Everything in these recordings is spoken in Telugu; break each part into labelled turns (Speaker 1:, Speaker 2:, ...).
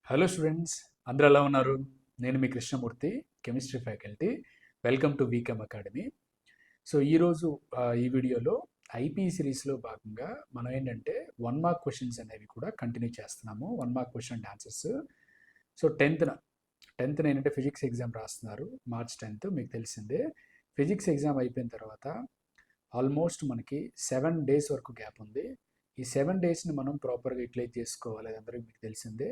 Speaker 1: హలో స్టూడెంట్స్, అందరూ ఎలా ఉన్నారు? నేను మీ Krishnamurthy, chemistry faculty. Welcome to వీకమ్ అకాడమీ. సో ఈరోజు ఈ వీడియోలో ఐపీ సిరీస్లో భాగంగా మనం ఏంటంటే 1 మార్క్ క్వశ్చన్స్ అనేవి కూడా కంటిన్యూ చేస్తున్నాము. 1 mark question and answers. So టెన్త్న ఏంటంటే ఫిజిక్స్ ఎగ్జామ్ రాస్తున్నారు. March 10th మీకు తెలిసిందే. ఫిజిక్స్ ఎగ్జామ్ అయిపోయిన తర్వాత ఆల్మోస్ట్ మనకి 7 days వరకు గ్యాప్ ఉంది. ఈ 7 daysని మనం ప్రాపర్గా యూటిలైజ్ చేసుకోవాలి, అది అందరికీ మీకు తెలిసిందే.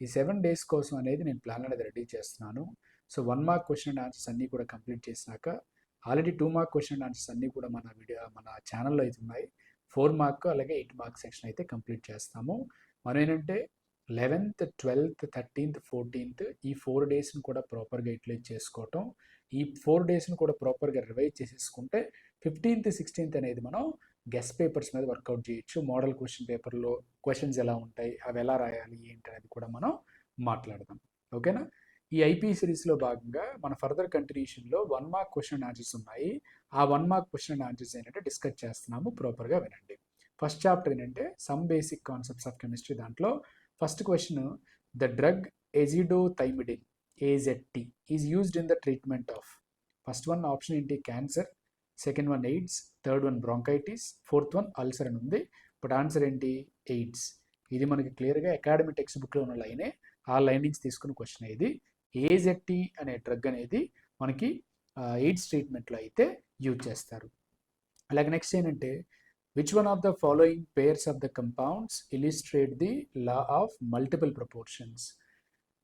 Speaker 1: ఈ 7 days కోసం అనేది నేను ప్లాన్ అనేది రెడీ చేస్తున్నాను. So 1 mark question and answers అన్నీ కూడా కంప్లీట్ చేసినాక already 2 mark question and answers అన్నీ కూడా మన ఛానల్లో అయితే ఉన్నాయి. 4 మార్క్ అలాగే 8 మార్క్ సెక్షన్ అయితే కంప్లీట్ చేస్తాము. మనం ఏంటంటే 11th, 12th, 13th, 14th ఈ 4 daysని కూడా ప్రాపర్గా యూటిలైజ్ చేసుకోవటం. ఈ 4 daysని కూడా ప్రాపర్గా రివైజ్ చేసేసుకుంటే 15th, 16th అనేది మనం గెస్ట్ పేపర్స్ మీద వర్కౌట్ చేయొచ్చు. మోడల్ క్వశ్చన్ పేపర్లో క్వశ్చన్స్ ఎలా ఉంటాయి, అవి ఎలా రాయాలి ఏంటి అనేది కూడా మనం మాట్లాడదాం. ఓకేనా? ఈ ఐపీ సిరీస్లో భాగంగా మన ఫర్దర్ కంటిన్యూషన్లో 1 మార్క్ క్వశ్చన్ అండ్ ఆన్సర్స్ ఉన్నాయి. ఆ 1 మార్క్ క్వశ్చన్ అండ్ ఆన్సర్స్ ఏంటంటే డిస్కస్ చేస్తున్నాము. ప్రాపర్గా వినండి. ఫస్ట్ చాప్టర్ ఏంటంటే some basic concepts of chemistry. దాంట్లో first question, the drug azidothymidine AZT is used in the treatment of. First one option ఏంటి? Cancer. Second one AIDS. Third one bronchitis. Fourth one ulcer అని ఉంది. బట్ ఆన్సర్ ఏంటి? ఎయిడ్స్. ఇది మనకి క్లియర్గా అకాడమిక్ టెక్స్ట్ బుక్లో ఉన్న లైనే. ఆ లైన్ నుంచి తీసుకున్న క్వశ్చన్ ఇది. AZT అనే డ్రగ్ అనేది మనకి ఎయిడ్స్ ట్రీట్మెంట్లో అయితే యూజ్ చేస్తారు. అలాగే నెక్స్ట్ ఏంటంటే, which one of the following pairs of the compounds illustrate the law of multiple proportions.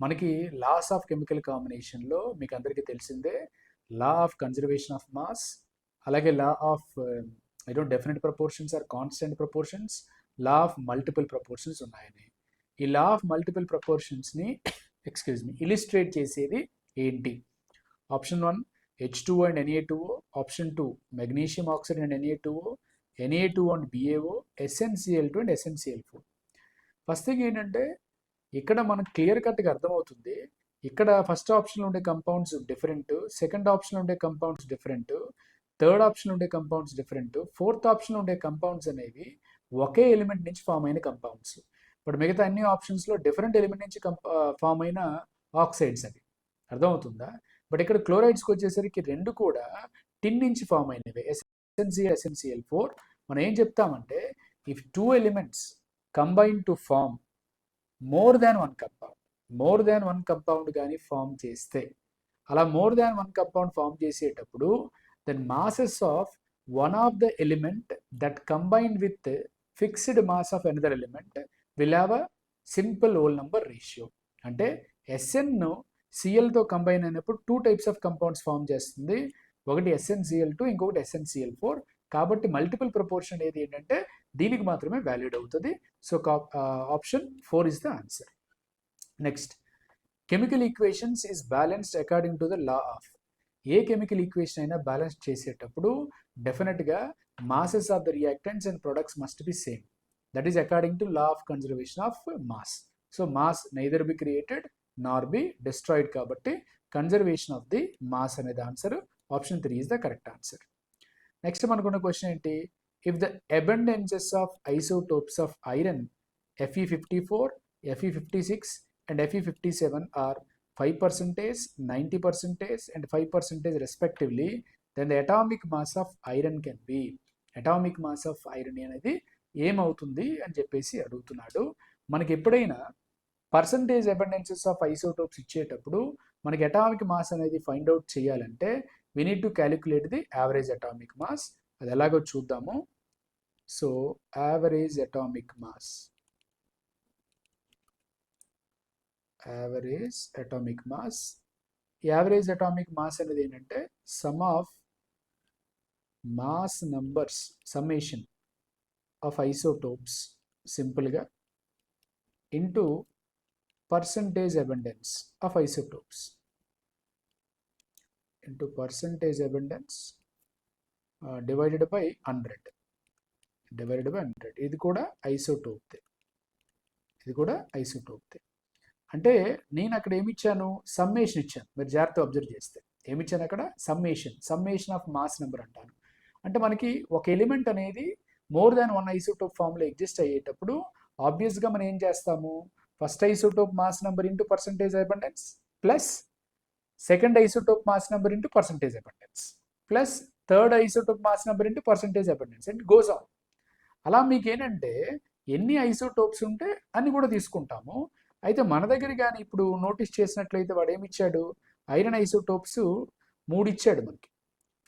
Speaker 1: మనకి లాస్ ఆఫ్ కెమికల్ కాంబినేషన్లో మీకు అందరికీ తెలిసిందే law of conservation of mass, అలాగే law of definite proportions or constant proportions, law of multiple proportions ఉన్నాయని. ఈ లా ఆఫ్ మల్టిపుల్ ప్రపోర్షన్స్ని ఇలిస్ట్రేట్ చేసేది ఏంటి? Option 1 H2O and Na2O, option 2 magnesium oxide and Na2O, Na2O and BaO, SnCl2 and SnCl4. First thing ఏంటంటే, ఇక్కడ మనకు క్లియర్ కట్గా అర్థమవుతుంది. ఇక్కడ ఫస్ట్ ఆప్షన్లో ఉండే కంపౌండ్స్ డిఫరెంట్, సెకండ్ ఆప్షన్లో ఉండే కంపౌండ్స్ డిఫరెంట్, థర్డ్ ఆప్షన్లో ఉండే కంపౌండ్స్ డిఫరెంట్, ఫోర్త్ ఆప్షన్లో ఉండే కంపౌండ్స్ అనేవి ఒకే ఎలిమెంట్ నుంచి ఫామ్ అయిన కంపౌండ్స్. బట్ మిగతా అన్ని ఆప్షన్స్లో డిఫరెంట్ ఎలిమెంట్ నుంచి ఫామ్ అయిన ఆక్సైడ్స్ అవి. అర్థమవుతుందా? బట్ ఇక్కడ క్లోరైడ్స్కి వచ్చేసరికి రెండు కూడా టిన్ నుంచి ఫామ్ అయినవి, SnCl, SnCl4. మనం ఏం చెప్తామంటే, if 2 elements combine to form more than one compound కానీ ఫామ్ చేస్తే, అలా more than one compound form చేసేటప్పుడు then masses of one of the element that combine with fixed mass of another element will have a simple whole number ratio. అంటే SnClతో కంబైన్ అయినప్పుడు 2 types ఆఫ్ కంపౌండ్స్ ఫామ్ చేస్తుంది. ఒకటి SnCl2, ఇంకొకటి SnCl4. కాబట్టి మల్టిపుల్ ప్రపోర్షన్ ఏది ఏంటంటే దీనికి మాత్రమే వాల్యూడ్ అవుతుంది. So option 4 is the answer. Next, chemical equations is balanced according to the law of. A chemical equation అయినా బ్యాలెన్స్ చేసేటప్పుడు డెఫినెట్గా masses of the reactants and products must be same. That is according to law of conservation of mass. So mass neither be created Nar be destroyed, కాబట్టి కన్జర్వేషన్ ఆఫ్ ది మాస్ అనేది answer. Option 3 is the correct answer. Next మనకున్న క్వశ్చన్ ఏంటి? If the abundances of isotopes of iron Fe54, Fe56 and Fe57 are 5%, 90% and 5% respectively, then the atomic mass of iron can be. Atomic mass of iron అనేది ఏమవుతుంది అని చెప్పేసి అడుగుతున్నాడు. మనకి ఎప్పుడైనా పర్సంటేజ్ అబండెన్సెస్ ఆఫ్ ఐసోటోప్స్ ఇచ్చేటప్పుడు మనకి అటామిక్ మాస్ అనేది ఫైండ్ అవుట్ చేయాలంటే we need to calculate the average atomic mass. అది ఎలాగో చూద్దాము. So average atomic mass average atomic mass అనేది ఏంటంటే sum of mass numbers, summation of isotopes సింపుల్గా into percentage abundance of isotopes into percentage abundance divided by 100. ఇది కూడా ఐసోటోప్తే. అంటే నేను అక్కడ ఏమిచ్చాను? సమ్మేషన్ ఇచ్చాను. మీరు జాగ్రత్తగా అబ్జర్వ్ చేస్తే ఏమిచ్చాను అక్కడ? సమ్మేషన్ ఆఫ్ మాస్ నెంబర్ అంటాను. అంటే మనకి ఒక ఎలిమెంట్ అనేది మోర్ దాన్ వన్ ఐసోటోప్ ఫామ్లో ఎగ్జిస్ట్ అయ్యేటప్పుడు ఆబ్వియస్గా మనం ఏం చేస్తాము? First isotope mass number into percentage abundance plus second isotope mass number into percentage abundance plus third isotope mass number into percentage abundance and goes on. అలా మీకు ఏంటంటే ఎన్ని ఐసోటోప్స్ ఉంటే అన్ని కూడా తీసుకుంటాము. అయితే మన దగ్గర కానీ ఇప్పుడు నోటీస్ చేసినట్లయితే వాడు ఏమి ఇచ్చాడు, ఐరన్ ఐసోటోప్స్ 3 ఇచ్చాడు మనకి,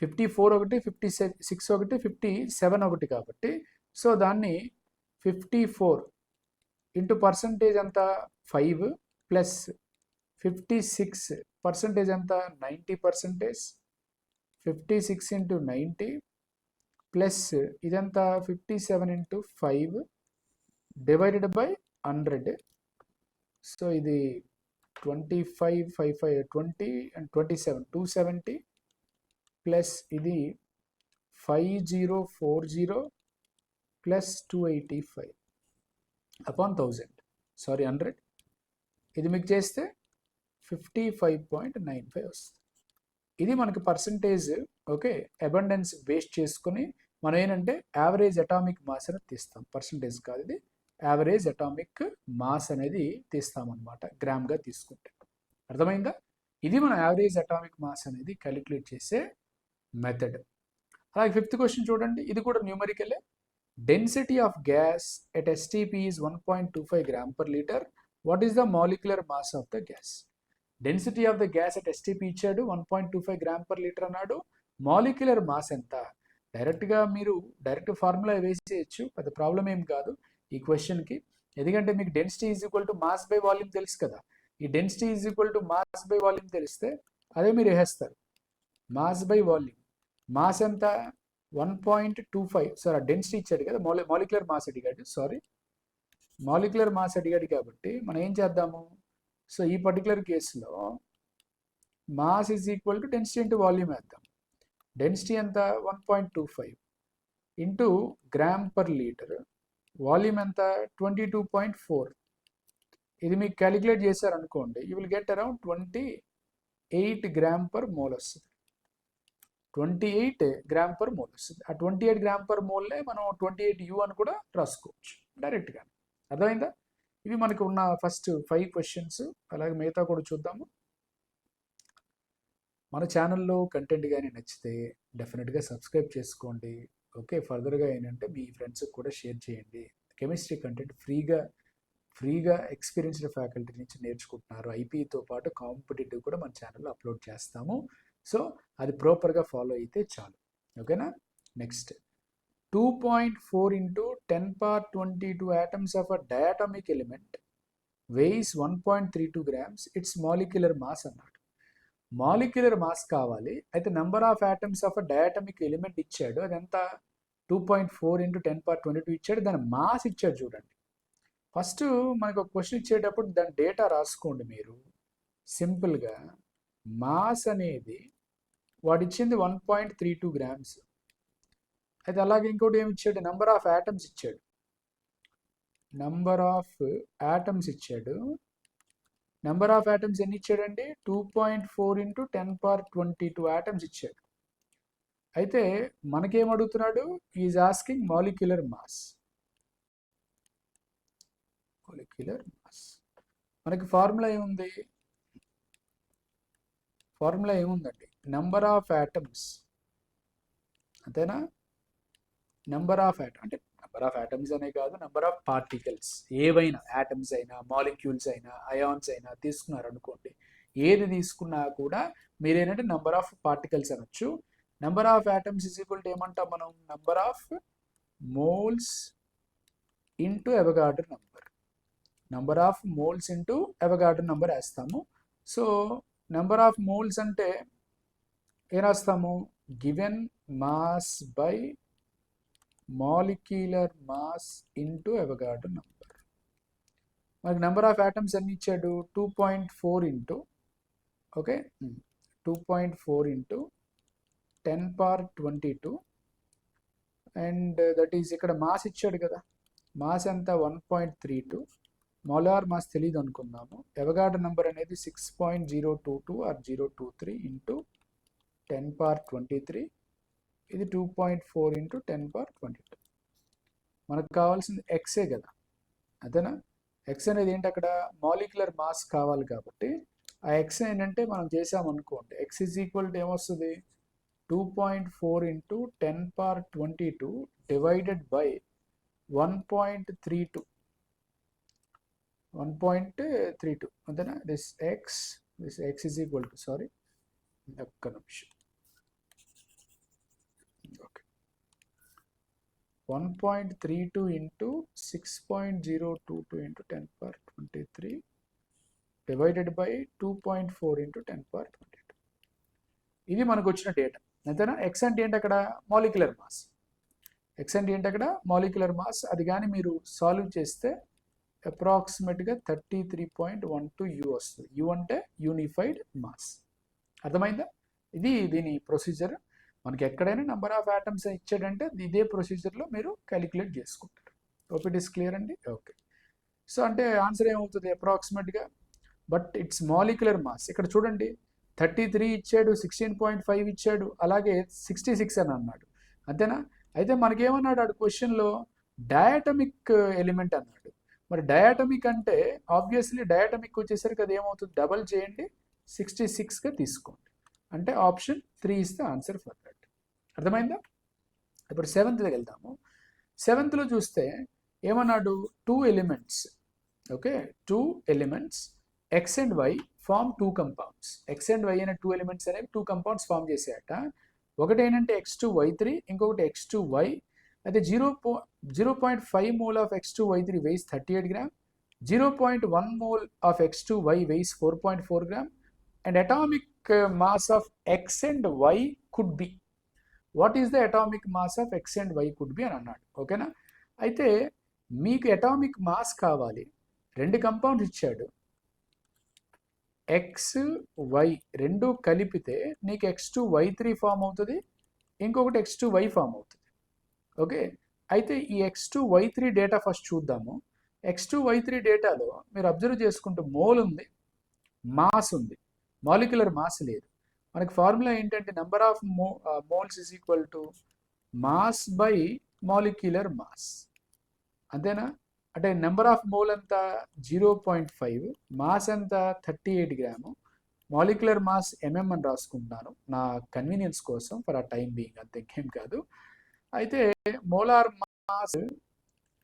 Speaker 1: 54 ఒకటి, 56 ఒకటి, 57 ఒకటి. కాబట్టి సో దాన్ని 54 ఇంటూ పర్సంటేజ్ ఎంత 5 ప్లస్ 56 పర్సంటేజ్ ఎంత 90%, 56 ఇంటూ 90 ప్లస్ ఇదంతా 57 ఇంటూ 5 డివైడెడ్ బై 100. సో ఇది 25, 55, 20 అండ్ 27, 270 ప్లస్ ఇది 5040 ప్లస్ 285 అపాన్ 1000, సారీ 100. ఇది మీకు చేస్తే 55.95 వస్తుంది. ఇది మనకి పర్సంటేజ్. ఓకే, అబండెన్స్ బేస్ చేసుకుని మనం ఏంటంటే యావరేజ్ అటామిక్ మాస్ అనేది తీస్తాం. పర్సంటేజ్ కాదు, ఇది యావరేజ్ అటామిక్ మాస్ అనేది తీస్తామన్నమాట గ్రామ్గా తీసుకుంటే. అర్థమైందా? ఇది మన యావరేజ్ అటామిక్ మాస్ అనేది క్యాలిక్యులేట్ చేసే మెథడ్. అలాగే 5th క్వశ్చన్ చూడండి, ఇది కూడా న్యూమరికలే. Density of gas at STP is 1.25 gram per litre. What is the molecular mass of the gas? Density of the gas at STP ఇచ్చాడు, 1.25 గ్రామ్ పర్ లీటర్ అన్నాడు. మాలిక్యులర్ మాస్ ఎంత? డైరెక్ట్గా మీరు డైరెక్ట్ ఫార్ములా వేసేయచ్చు, పెద్ద ప్రాబ్లం ఏం కాదు ఈ క్వశ్చన్కి. ఎందుకంటే మీకు density is equal to mass by volume తెలుసు కదా. ఈ density is equal to mass by volume తెలిస్తే అదే మీరు వేసేస్తారు. మాస్ బై వాల్యూమ్, మాస్ ఎంత 1.25. సారీ, డెన్సిటీ ఇచ్చాడు కదా, మాలిక్యులర్ మాస్ అడిగాడు, సారీ మాలిక్యులర్ మాస్ అడిగాడు. కాబట్టి మనం ఏం చేద్దాము, సో ఈ పర్టికులర్ కేసులో mass is equal to density into volume వేద్దాం. డెన్సిటీ ఎంత 1.25 into gram per litre, volume ఎంత 22.4. ఇది మీకు క్యాలిక్యులేట్ చేశారనుకోండి, you will get around 28 gram per mole వస్తుంది. 28 గ్రామ్ పర్ మోల్ వస్తుంది. ఆ 28 గ్రామ్ పర్ మోల్లే మనం 28U అని కూడా రాసుకోవచ్చు డైరెక్ట్గా. అర్థమైందా? ఇవి మనకు ఉన్న ఫస్ట్ 5 క్వశ్చన్స్. అలాగే మిగతా కూడా చూద్దాము. మన ఛానల్లో కంటెంట్ కానీ నచ్చితే డెఫినెట్గా సబ్స్క్రైబ్ చేసుకోండి. ఓకే, ఫర్దర్గా ఏంటంటే మీ ఫ్రెండ్స్కి కూడా షేర్ చేయండి. కెమిస్ట్రీ కంటెంట్ ఫ్రీగా ఎక్స్పీరియన్స్డ్ ఫ్యాకల్టీ నుంచి నేర్చుకుంటున్నారు. ఐపీతో పాటు కాంపిటేటివ్ కూడా మన ఛానల్లో అప్లోడ్ చేస్తాము. సో అది ప్రాపర్గా ఫాలో అయితే చాలు. ఓకేనా? Next 2.4 into 10^22 atoms of a diatomic element weighs 1.32 grams. Its molecular mass అన్నాడు. మాలిక్యులర్ మాస్ కావాలి. అయితే number of atoms of diatomic element ఇచ్చాడు, అదంతా 2.4 into 10^22 ఇచ్చాడు. దాని మాస్ ఇచ్చాడు. చూడండి, ఫస్ట్ మనకు ఒక క్వశ్చన్ ఇచ్చేటప్పుడు దాని డేటా రాసుకోండి మీరు సింపుల్గా. మాస్ అనేది వాడు ఇచ్చింది 1.32 గ్రామ్స్. అయితే అలాగే ఇంకోటి ఏమి ఇచ్చాడు, నెంబర్ ఆఫ్ ఆటమ్స్ ఇచ్చాడు. నెంబర్ ఆఫ్ ఆటమ్స్ ఇచ్చాడు. నెంబర్ ఆఫ్ ఆటమ్స్ ఎన్ని ఇచ్చాడండి? 2.4 into 10^22 ఆటమ్స్ ఇచ్చాడు. అయితే మనకేం అడుగుతున్నాడు? Is asking molecular mass. Molecular mass మనకి ఫార్ములా ఏముంది? ఫార్ములా ఏముందండి? నెంబర్ ఆఫ్ ఆటమ్స్, అంతేనా? నెంబర్ ఆఫ్ ఆటమ్ అంటే నెంబర్ ఆఫ్ ఆటమ్స్ అనే కాదు, నెంబర్ ఆఫ్ పార్టికల్స్. ఏవైనా ఆటమ్స్ అయినా మాలిక్యూల్స్ అయినా అయాన్స్ అయినా తీసుకున్నారు అనుకోండి, ఏది తీసుకున్నా కూడా మీరేంటంటే నెంబర్ ఆఫ్ పార్టికల్స్ అనొచ్చు. Number of atoms is equal to ఏమంటాం మనం? Number of moles into Avogadro number. Number of moles into Avogadro number వేస్తాము. సో నెంబర్ ఆఫ్ మోల్స్ అంటే ఏం రాస్తాము? Given mass by molecular mass into Avogadro number. మనకి నెంబర్ ఆఫ్ ఆటమ్స్ ఎన్ని ఇచ్చాడు? 2.4 into, okay, 2.4 into 10^22 and that is ఇక్కడ మాస్ ఇచ్చాడు కదా. మాస్ ఎంత? 1.32. మోలార్ మాస్ తెలియదు అనుకుందాము. అవగాడ్రో నెంబర్ అనేది 6.022 ఆర్ 023 ఇంటూ 10^23. ఇది 2.4 into 10^22. మనకు కావాల్సింది ఎక్సే కదా, అదేనా? ఎక్స్ అనేది ఏంటి అక్కడ మాలిక్యులర్ మాస్ కావాలి కాబట్టి ఆ ఎక్స్ ఏంటంటే మనం చేసామనుకోండి ఎక్స్ ఈజ్ ఈక్వల్ టు ఏమొస్తుంది 2.4 ఇంటూ 10^22 డివైడెడ్ బై 1.32 అంతేనా. This X is equal to sorry ఒక్క నిమిషం okay 1.32 into 6.022 into 10^23 divided by 2.4 into 10^22. ఇది మనకు వచ్చిన డేటా అంతేనా. ఎక్స్ అంటే ఏంటి అక్కడ మాలిక్యులర్ మాస్. ఎక్స్ అంటే ఏంటి అక్కడ మాలిక్యులర్ మాస్. అది కానీ మీరు సాల్వ్ చేస్తే అప్రాక్సిమేట్గా 33.12 యూ వస్తుంది. యూ అంటే యూనిఫైడ్ మాస్. అర్థమైందా. ఇది దీని ప్రొసీజర్. మనకి ఎక్కడైనా నెంబర్ ఆఫ్ ఆటమ్స్ ఇచ్చాడంటే ఇదే ప్రొసీజర్లో మీరు క్యాలిక్యులేట్ చేసుకుంటారు. ఓకే, ఇట్ ఈస్ క్లియర్ అండి. ఓకే, సో అంటే ఆన్సర్ ఏమవుతుంది అప్రాక్సిమేట్గా, బట్ ఇట్స్ మాలిక్యులర్ మాస్. ఇక్కడ చూడండి 33 ఇచ్చాడు, 16.5 ఇచ్చాడు, అలాగే 66 అని అన్నాడు అంతేనా. అయితే మనకేమన్నాడు ఆడు క్వశ్చన్లో డయాటమిక్ ఎలిమెంట్ అన్నాడు. మరి డయాటమిక్ అంటే ఆబ్వియస్లీ డయాటమిక్ వచ్చేసరికి అది ఏమవుతుంది, డబల్ చేయండి 66గా తీసుకోండి. అంటే option 3 is the answer for that. అర్థమైందా. ఇప్పుడు 7th వెళ్దాము. 7th చూస్తే ఏమన్నాడు 2 elements. Okay, 2 elements X and Y form 2 compounds. X and Y అనే 2 ఎలిమెంట్స్ అనేవి 2 కంపౌండ్స్ ఫామ్ చేసాయట. ఒకటి ఏంటంటే X2Y3, ఇంకొకటి X2Y. అయితే 0.5 mole of X2Y3 weighs 38 grams, 0.1 mole of X2Y weighs 4.4 grams, and atomic mass of X and Y could be. What is the atomic mass of X and Y could be అని అన్నాడు. ఓకేనా. అయితే మీకు అటామిక్ మాస్ కావాలి. 2 కంపౌండ్స్ ఇచ్చాడు, ఎక్స్ వై రెండు కలిపితే నీకు X2Y3 ఫామ్ అవుతుంది, ఇంకొకటి X2Y ఫామ్ అవుతుంది. ఓకే, అయితే ఈ X2Y3 డేటా ఫస్ట్ చూద్దాము. X2Y3 డేటాలో మీరు అబ్జర్వ్ చేసుకుంటూ మోల్ ఉంది, మాస్ ఉంది, మాలిక్యులర్ మాస్ లేదు. మనకి ఫార్ములా ఏంటంటే number of moles is equal to mass by molecular mass. అంతేనా. అంటే నెంబర్ ఆఫ్ మోల్ అంతా 0.5, మాస్ అంతా 38 గ్రాము, మాలిక్యులర్ మాస్ ఎంఎం అని రాసుకుంటున్నాను నా కన్వీనియన్స్ కోసం ఫర్ ఆ టైం బీయింగ్, అంత ఇంకేం కాదు. అయితే molar mass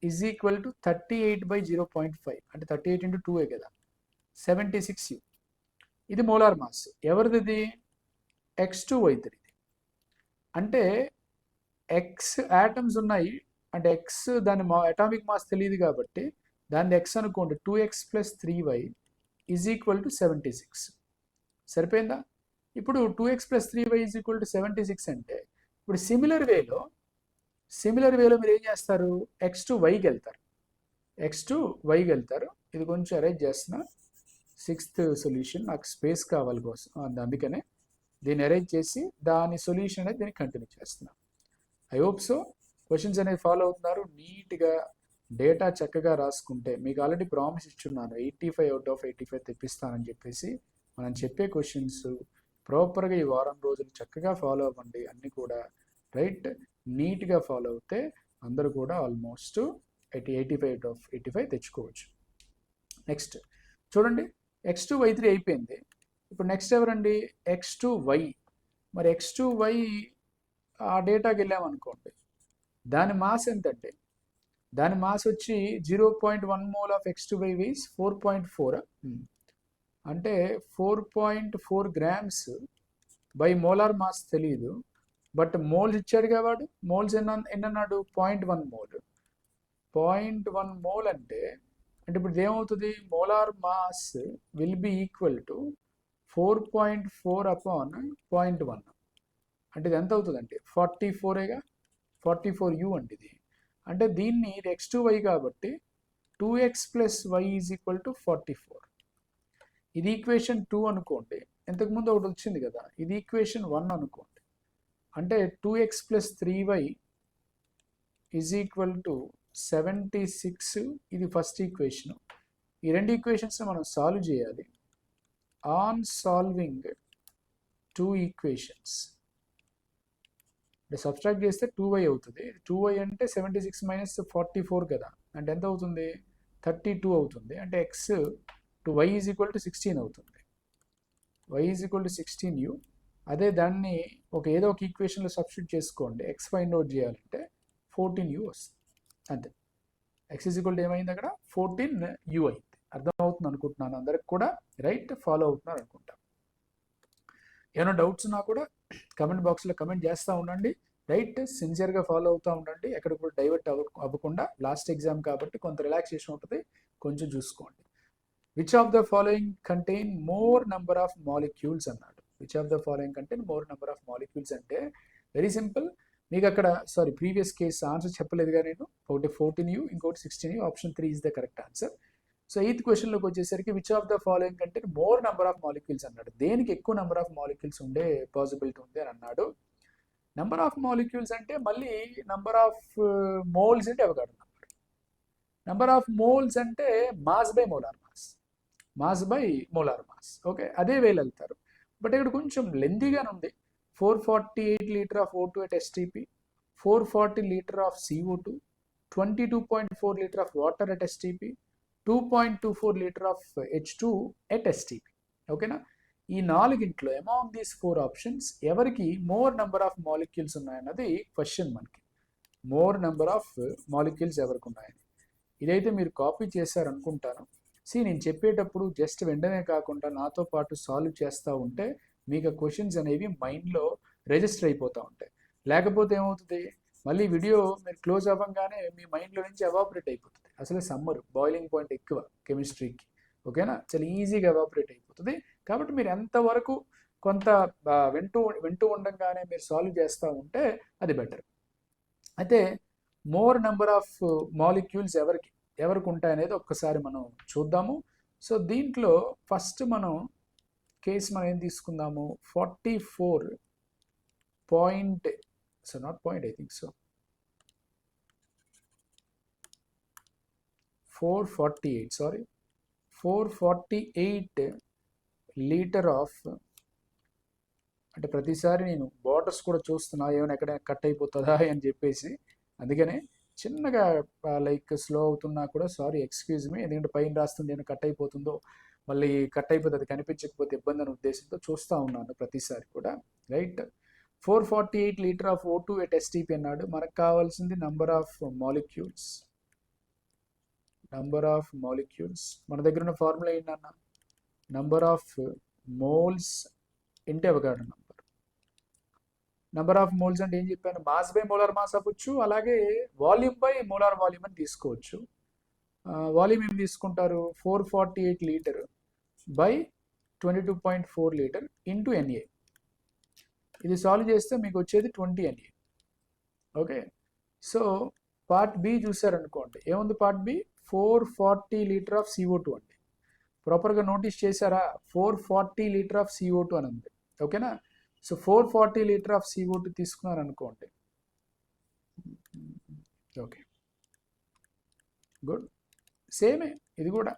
Speaker 1: is equal to 38/0.5 అంటే 38 into 2 కదా, 76 U. ఇది మోలార్ మాస్. ఎవరిది? X2Y3. అంటే ఎక్స్ యాటమ్స్ ఉన్నాయి, అంటే ఎక్స్ దాని అటామిక్ మాస్ తెలియదు కాబట్టి దాన్ని ఎక్స్ అనుకోండి. 2x + 3y is equal to 76. సరిపోయిందా. ఇప్పుడు 2x + 3y is equal to 76 అంటే ఇప్పుడు సిమిలర్ వేలో మీరు ఏం చేస్తారు, X2Yకి వెళ్తారు. ఇది కొంచెం అరేంజ్ చేస్తున్నా. 6th సొల్యూషన్ నాకు స్పేస్ కావాలి కోసం, అందుకనే దీన్ని అరేంజ్ చేసి దాని సొల్యూషన్ అనేది దీన్ని కంటిన్యూ చేస్తున్నాను. I hope so. క్వశ్చన్స్ అనేది ఫాలో అవుతున్నారు. నీట్గా డేటా చక్కగా రాసుకుంటే మీకు ఆల్రెడీ ప్రామిస్ ఇచ్చున్నాను 85 out of 85 తెప్పిస్తానని చెప్పేసి. మనం చెప్పే క్వశ్చన్స్ ప్రాపర్గా ఈ వారం రోజులు చక్కగా ఫాలో అవ్వండి. అన్నీ కూడా రైట్ నీట్గా ఫాలో అవుతే అందరూ కూడా ఆల్మోస్ట్ 85 out of 85 తెచ్చుకోవచ్చు. నెక్స్ట్ చూడండి, X2Y3 అయిపోయింది. ఇప్పుడు నెక్స్ట్ ఎవరండి, X2Y. మరి X2Y ఆ డేటాకి వెళ్ళామనుకోండి, దాని మాస్ ఎంతంటే, దాని మాస్ వచ్చి 0.1 mole ఆఫ్ X2Y weighs 4.4, అంటే 4.4 grams బై మోలార్ మాస్ తెలియదు, బట్ మోల్స్ ఇచ్చాడు కాబట్టి మోల్స్ ఎన్నన్నాడు 0.1 mole. 0.1 mole అంటే ఇప్పుడు ఏమవుతుంది, molar mass will be equal to 4.4 upon 0.1. అంటే ఇది ఎంత అవుతుందంటే 44గా 44U అండి ఇది. అంటే దీన్ని ఇది X2Y కాబట్టి 2x + y is equal to 44. ఇది ఈక్వేషన్ 2 అనుకోండి. ఇంతకుముందు ఒకటి వచ్చింది కదా, ఇది ఈక్వేషన్ 1 అనుకోండి. అంటే 2x + 3y is equal to 76. ఇది ఫస్ట్ ఈక్వేషన్. ఈ 2 ఈక్వేషన్స్ మనం సాల్వ్ చేయాలి. ఆన్ సాల్వింగ్ 2 ఈక్వేషన్స్ సబ్స్ట్రాక్ట్ చేస్తే 2y అవుతుంది. 2y అంటే 76 - 44 కదా, అంటే ఎంత అవుతుంది 32 అవుతుంది. అంటే X to Y is equal to 16 అవుతుంది. Y is equal to 16u. అదే దాన్ని ఏదో ఒక ఈక్వేషన్లో సబ్స్టిట్యూట్ చేసుకోండి. ఎక్స్ ఫైండ్ అవుట్ చేయాలంటే 14u వస్తుంది. అంతే. ఎక్స్ ఈజ్ ఈక్వల్ టు ఏమైంది అక్కడ 14u అయింది. అర్థమవుతుంది అనుకుంటున్నాను అందరికి కూడా. రైట్, ఫాలో అవుతున్నారు అనుకుంటా. ఏమైనా డౌట్స్ ఉన్నా కూడా కమెంట్ బాక్స్లో కమెంట్ చేస్తూ ఉండండి. రైట్, సిన్సియర్గా ఫాలో అవుతూ ఉండండి. ఎక్కడ కూడా డైవర్ట్ అవ్వకుండా. లాస్ట్ ఎగ్జామ్ కాబట్టి కొంత రిలాక్సేషన్ ఉంటుంది, కొంచెం చూసుకోండి. Which of the following contain more number of molecules అన్నాడు. Which of the following contain more number of molecules అంటే వెరీ సింపుల్. మీకు అక్కడ ప్రీవియస్ కేస్ ఆన్సర్ చెప్పలేదుగా నేను. ఒకటి 14u, ఇంకోటి 16u. Option 3 is the correct answer. So 8th క్వశ్చన్లోకి వచ్చేసరికి విచ్ ఆఫ్ ద ఫాలోయింగ్ కంటే మోర్ నెంబర్ ఆఫ్ మాలిక్యూల్స్ అన్నాడు. దేనికి ఎక్కువ నెంబర్ ఆఫ్ మాలిక్యూల్స్ ఉండే పాసిబిలిటీ ఉంది అని అన్నాడు. నెంబర్ ఆఫ్ మాలిక్యూల్స్ అంటే మళ్ళీ నెంబర్ ఆఫ్ మోల్స్ అంటే Avogadro number. Number of moles అంటే mass by molar mass. Mass by molar mass. Okay, అదే వేలు వెళ్తారు. బట్ ఇక్కడ కొంచెం లెందీగానే ఉంది. 448 litre of O2 at STP, 440 litre of CO2, 22.4 litre of water at STP, 2.24 litre of H2 at STP. ఓకేనా? ఈ నాలుగింట్లో అమాంగ్ దీస్ 4 ఆప్షన్స్ ఎవరికి మోర్ నెంబర్ ఆఫ్ మాలిక్యూల్స్ ఉన్నాయన్నది క్వశ్చన్. మనకి మోర్ నెంబర్ ఆఫ్ మాలిక్యూల్స్ ఎవరికి ఉన్నాయని ఇదైతే మీరు కాపీ చేశారనుకుంటాను. నేను చెప్పేటప్పుడు జస్ట్ వెంటనే కాకుండా నాతో పాటు సాల్వ్ చేస్తూ ఉంటే మీకు క్వశ్చన్స్ అనేవి మైండ్లో రిజిస్టర్ అయిపోతూ ఉంటాయి. లేకపోతే ఏమవుతుంది, మళ్ళీ వీడియో మీరు క్లోజ్ అవ్వగానే మీ మైండ్లో నుంచి ఎవాపరేట్ అయిపోతుంది. అసలు సమ్మర్ బాయిలింగ్ పాయింట్ ఎక్కువ కెమిస్ట్రీకి. ఓకేనా? చాలా ఈజీగా ఎవాపరేట్ అయిపోతుంది. కాబట్టి మీరు ఎంతవరకు కొంత వింటూ ఉండగానే మీరు సాల్వ్ చేస్తూ ఉంటే అది బెటర్. అయితే మోర్ నెంబర్ ఆఫ్ మాలిక్యూల్స్ ఎవరికి ఉంటాయనేది ఒక్కసారి మనం చూద్దాము. సో దీంట్లో ఫస్ట్ మనం కేసు మనం ఏం తీసుకుందాము, 44 point, so not point, I think so 448 litre of, అంటే ప్రతిసారి నేను బార్డర్స్ కూడా చూస్తున్నా ఏమైనా ఎక్కడ కట్ అయిపోతుందా అని చెప్పేసి, అందుకనే చిన్నగా స్లో అవుతున్నా కూడా సారీ, ఎక్స్క్యూజ్ మీ. ఎందుకంటే పైన రాస్తుంది నేను కట్ అయిపోతుందో, మళ్ళీ కట్ అయిపోతే అది కనిపించకపోతే ఇబ్బంది అనే ఉద్దేశంతో చూస్తూ ఉన్నాను ప్రతిసారి కూడా. Right, 448 litre of O2 at STP అన్నాడు. మనకు కావాల్సింది నంబర్ ఆఫ్ మాలిక్యూల్స్. మన దగ్గర ఉన్న ఫార్ములా ఏంటన్నా, నంబర్ ఆఫ్ మోల్స్ ఇంటే అవగాడు నంబర్ ఆఫ్ మోల్స్ అంటే ఏం చెప్పాను, మాస్ బై మోలార్ మాస్ అవ్వచ్చు, అలాగే వాల్యూమ్ బై మోలార్ వాల్యూమ్ అని తీసుకోవచ్చు. వాల్యూమ్ ఏం తీసుకుంటారు, 448 litre by 22.4 litre into NA. ఇది సాల్వ్ చేస్తే మీకు వచ్చేది 20 NA. Okay, so part B చూసారనుకోండి, ఏముంది part B, 440 litre of CO2 అండి. ప్రాపర్గా నోటీస్ చేశారా, 440 లీటర్ ఆఫ్ CO2 అని ఉంది. ఓకేనా? సో 440 లీటర్ ఆఫ్ CO2 తీసుకున్నారు అనుకోండి. Okay, good. సేమే, ఇది కూడా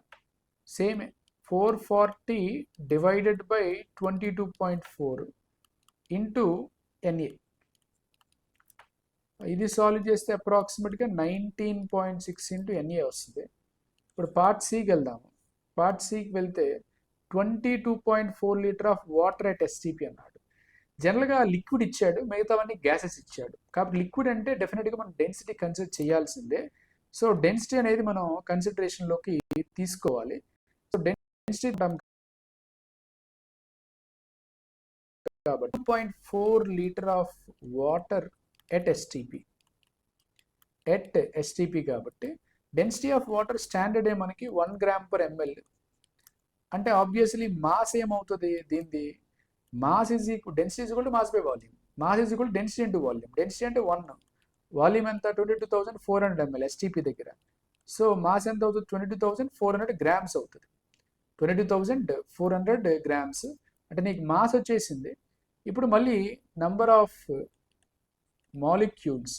Speaker 1: సేమే. 440 డివైడెడ్ బై 22.4 ఇంటూ NA. ఇది సాల్వ్ చేస్తే అప్రాక్సిమేట్గా 19.6 ఇంటూ NA వస్తుంది. ఇప్పుడు పార్ట్ సికి వెళ్దాము. పార్ట్ సికి వెళ్తే 22.4 litre of water at STP అన్నాడు. జనరల్గా లిక్విడ్ ఇచ్చాడు, మిగతావన్నీ గ్యాసెస్ ఇచ్చాడు. కాబట్టి లిక్విడ్ అంటే డెఫినెట్గా మనం డెన్సిటీ కన్సిడర్ చేయాల్సిందే. సో డెన్సిటీ అనేది మనం కన్సిడరేషన్లోకి తీసుకోవాలి. సో డెన్సిటీ కాబట్టి 2.4 litre of water at STP కాబట్టి డెన్సిటీ ఆఫ్ వాటర్ స్టాండర్డ్ మనకి 1 g/ml. అంటే ఆబ్వియస్లీ మాస్ ఏమవుతుంది దీనిది, mass is equal, density is equal to mass by volume. Mass is equal to density into volume. Density అంటే 1, వాల్యూమ్ ఎంత 22,400 ml STP దగ్గర. సో మాస్ ఎంత అవుతుంది, 22,400 grams అవుతుంది. 22,400 grams అంటే నీకు మాస్ వచ్చేసింది. ఇప్పుడు మళ్ళీ నంబర్ ఆఫ్ మాలిక్యూల్స్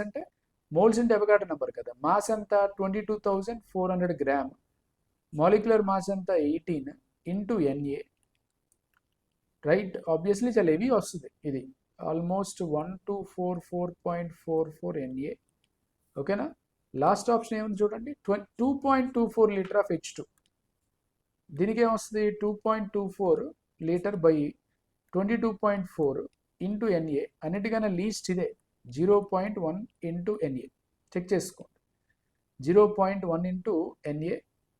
Speaker 1: అంటే మోల్స్ ఇంటే అవగాడ్రో నెంబర్ కదా. మాస్ ఎంత 22,400 గ్రామ్, మాలిక్యులర్ మాస్ ఎంత 18 ఇంటూ NA. రైట్, ఆబ్వియస్లీ చాలా హెవీ వస్తుంది ఇది, ఆల్మోస్ట్ 1244.44 NA. ఓకేనా. లాస్ట్ ఆప్షన్ ఏముంది చూడండి, 2.24 లీటర్ ఆఫ్ H2. దీనికి ఏమొస్తుంది, 2.24 లీటర్ బై 22.4 ఇంటూ NA. అన్నిటికన్నా లీస్ట్ ఇదే 0.1 ఇంటూ NA. చెక్ చేసుకోండి, 0.1 into NA.